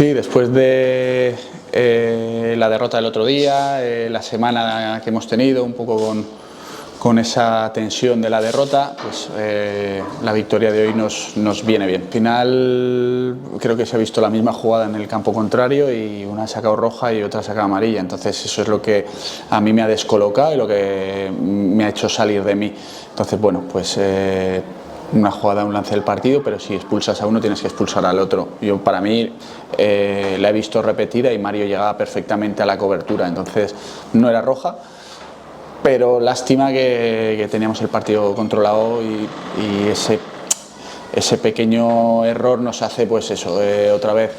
Sí, después de la derrota del otro día, la semana que hemos tenido, un poco con esa tensión de la derrota, pues la victoria de hoy nos viene bien. Al final creo que se ha visto la misma jugada en el campo contrario y una ha sacado roja y otra ha sacado amarilla, entonces eso es lo que a mí me ha descolocado y lo que me ha hecho salir de mí. Entonces bueno, pues una jugada, un lance del partido, pero si expulsas a uno tienes que expulsar al otro. Yo, para mí, la he visto repetida y Mario llegaba perfectamente a la cobertura, entonces no era roja, pero lástima que teníamos el partido controlado y ese pequeño error nos hace, pues eso, otra vez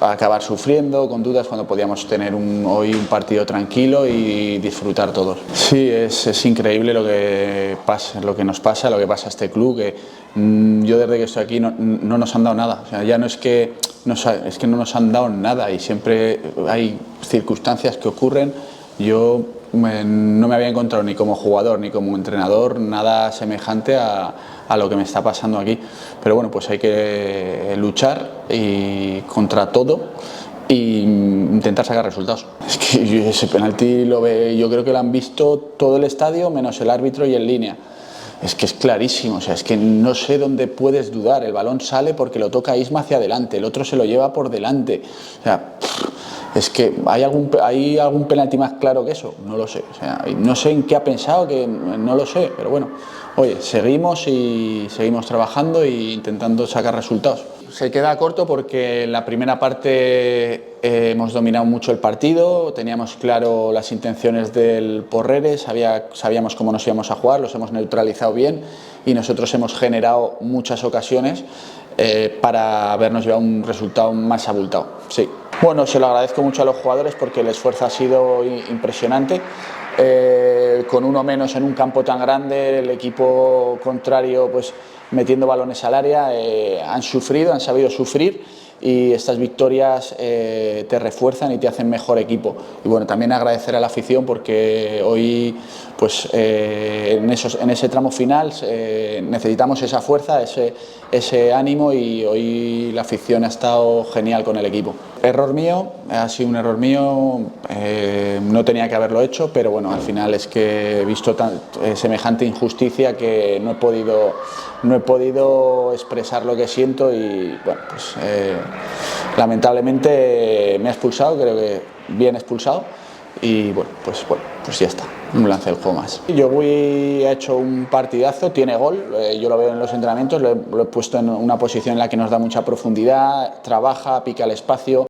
acabar sufriendo, con dudas, cuando podíamos tener hoy un partido tranquilo y disfrutar todos. Sí, es increíble lo que pasa, lo que nos pasa, lo que pasa a este club, que yo desde que estoy aquí no nos han dado nada. O sea, ya no es que es que no nos han dado nada y siempre hay circunstancias que ocurren. Yo no me había encontrado ni como jugador ni como entrenador nada semejante a lo que me está pasando aquí, pero bueno, pues hay que luchar contra todo e intentar sacar resultados. Es que ese penalti yo creo que lo han visto todo el estadio menos el árbitro y en línea. Es que es clarísimo, o sea, es que no sé dónde puedes dudar. El balón sale porque lo toca Isma hacia adelante, el otro se lo lleva por delante. O sea, es que ¿hay algún penalti más claro que eso? No lo sé. O sea, no sé en qué ha pensado, que no lo sé, pero bueno, oye, seguimos trabajando e intentando sacar resultados. Se queda corto porque en la primera parte hemos dominado mucho el partido, teníamos claro las intenciones del Porreres, sabíamos cómo nos íbamos a jugar, los hemos neutralizado bien y nosotros hemos generado muchas ocasiones para habernos llevado un resultado más abultado. Sí. Bueno, se lo agradezco mucho a los jugadores porque el esfuerzo ha sido impresionante. Con uno menos en un campo tan grande, el equipo contrario pues metiendo balones al área, han sabido sufrir, y estas victorias te refuerzan y te hacen mejor equipo. Y bueno, también agradecer a la afición porque hoy pues en ese tramo final necesitamos esa fuerza, ese ánimo, y hoy la afición ha estado genial con el equipo. Error mío, ha sido un error mío, no tenía que haberlo hecho, pero bueno, al final es que he visto semejante injusticia que no he podido expresar lo que siento y bueno, pues lamentablemente me ha expulsado, creo que bien expulsado, y bueno, pues ya está, un lance del juego más. Ha hecho un partidazo, tiene gol, yo lo veo en los entrenamientos, lo he puesto en una posición en la que nos da mucha profundidad, trabaja, pica el espacio.